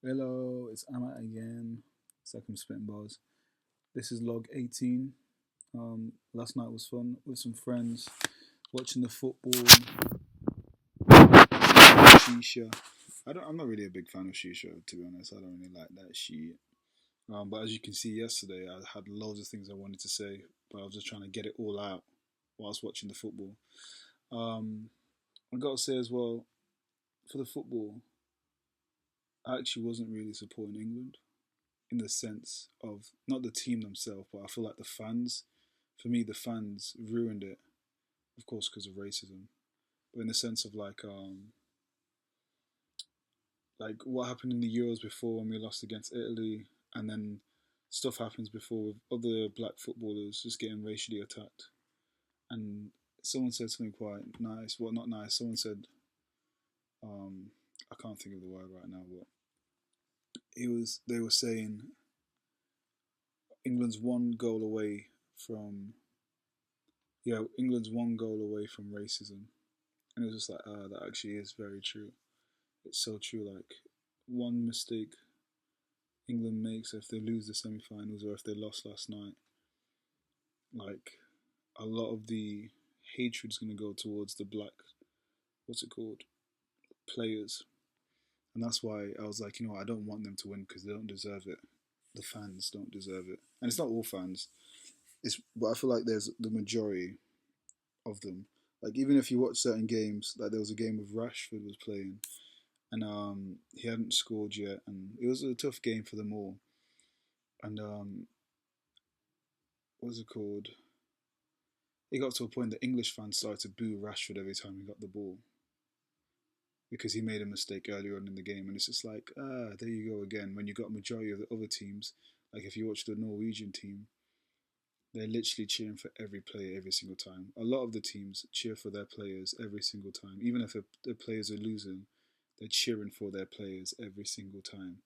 Hello, it's Ahmat again. It's like I'm spitting bars. This is log 18. Last night was fun with some friends, watching the football, shisha. I'm not really a big fan of shisha, to be honest. I don't really like that shit. But as you can see yesterday, I had loads of things I wanted to say, but I was just trying to get it all out whilst watching the football. Um, I got to say as well, for the football, I actually wasn't really supporting England, in the sense of not the team themselves, but I feel like the fans. For me, the fans ruined it, of course, because of racism. But in the sense of like what happened in the Euros before when we lost against Italy, and then stuff happens before with other black footballers just getting racially attacked. And someone said something quite nice. Well, not nice. Someone said, I can't think of the word right now, but they were saying England's one goal away from England's one goal away from racism. And it was just like, that actually is very true. It's so true. Like, one mistake England makes if they lose the semi-finals or if they lost last night, like, a lot of the hatred's going to go towards the black, what's it called, players. And that's why I was like, I don't want them to win because they don't deserve it. The fans don't deserve it. And it's not all fans. But I feel like there's the majority of them. Like, even if you watch certain games, like there was a game with Rashford was playing, and he hadn't scored yet, and it was a tough game for them all. And what was it called? It got to a point that English fans started to boo Rashford every time he got the ball because he made a mistake earlier on in the game, and it's just like, there you go again. When you got a majority of the other teams, like if you watch the Norwegian team, they're literally cheering for every player every single time. A lot of the teams cheer for their players every single time, even if the players are losing, they're cheering for their players every single time.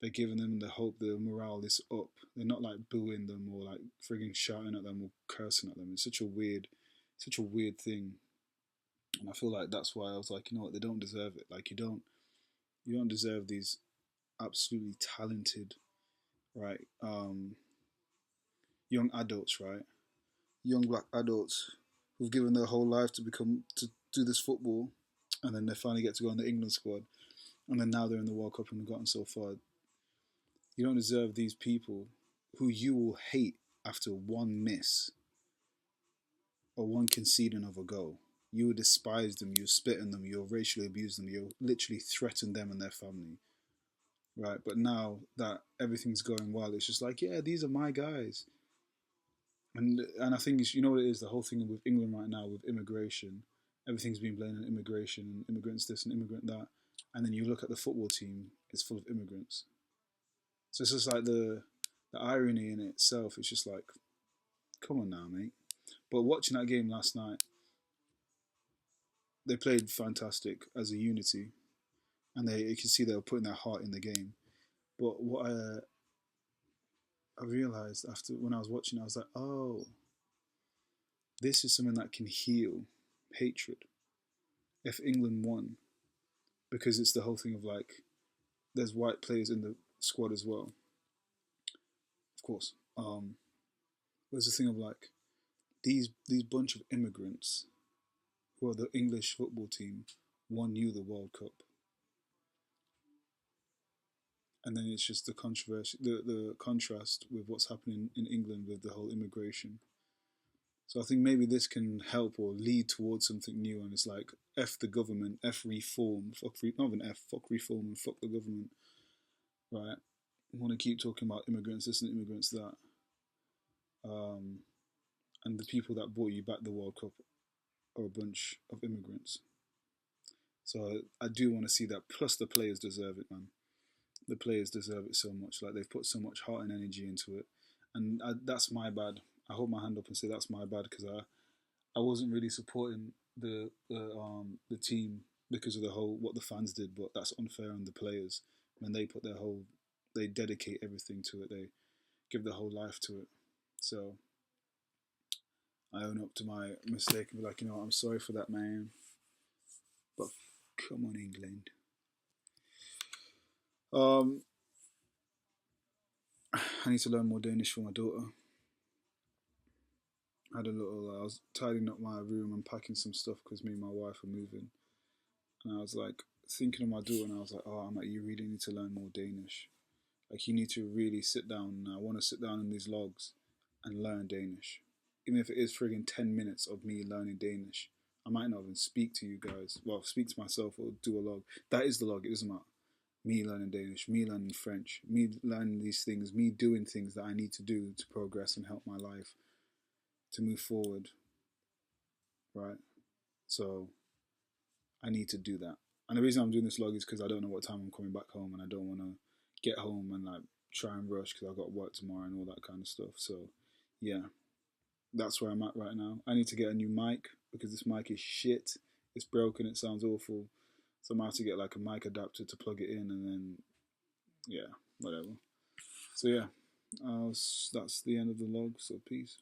They're giving them the hope, the morale is up. They're not like booing them or like frigging shouting at them or cursing at them. It's such a weird thing. And I feel like that's why I was like, you know what, they don't deserve it. Like you don't deserve these absolutely talented, right, young adults, right? Young black adults who've given their whole life to do this football, and then they finally get to go in the England squad, and then now they're in the World Cup and have gotten so far. You don't deserve these people who you will hate after one miss or one conceding of a goal. You will despise them, you'll spit on them, you'll racially abuse them, you'll literally threaten them and their family. Right? But now that everything's going well, it's just like, yeah, these are my guys. And I think you know what it is, the whole thing with England right now with immigration. Everything's been blamed on immigration, immigrants this and immigrant that. And then you look at the football team, it's full of immigrants. So it's just like the irony in itself. It's just like, come on now, mate. But watching that game last night, they played fantastic as a unity, and you can see they were putting their heart in the game. But what I realized after when I was watching, I was like, oh, this is something that can heal hatred if England won, because it's the whole thing of like, there's white players in the squad as well, of course. There's the thing of like these bunch of immigrants who are the English football team won you the World Cup. And then it's just the controversy, the contrast with what's happening in England with the whole immigration. So I think maybe this can help or lead towards something new. And it's like f the government, f reform, not even f, fuck reform and fuck the government, right? I want to keep talking about immigrants, this and immigrants that, um, and the people that brought you back the World Cup are a bunch of immigrants. So I do want to see that. Plus the players deserve it, man. The players deserve it so much. Like they've put so much heart and energy into it, and that's my bad. I hold my hand up and say that's my bad because I wasn't really supporting the team because of the whole what the fans did, but that's unfair on the players when they dedicate everything to it. They give their whole life to it. So I own up to my mistake and be like, I'm sorry for that, man. But come on, England. Um, I need to learn more Danish for my daughter. I had a little. I was tidying up my room and packing some stuff because me and my wife are moving, and I was like thinking of my daughter, and I was like, oh, I'm like, you really need to learn more Danish. Like, you need to really sit down. And I want to sit down in these logs and learn Danish, even if it is frigging 10 minutes of me learning Danish. I might not even speak to you guys. Well, speak to myself or do a log. That is the log. It doesn't matter. Me learning Danish, me learning French, me learning these things, me doing things that I need to do to progress and help my life to move forward, right? So I need to do that. And the reason I'm doing this log is because I don't know what time I'm coming back home, and I don't want to get home and like try and rush because I've got work tomorrow and all that kind of stuff. So yeah, that's where I'm at right now. I need to get a new mic because this mic is shit. It's broken. It sounds awful. So I'm gonna have to get like a mic adapter to plug it in, and then yeah, whatever. So yeah, that's the end of the log. So peace.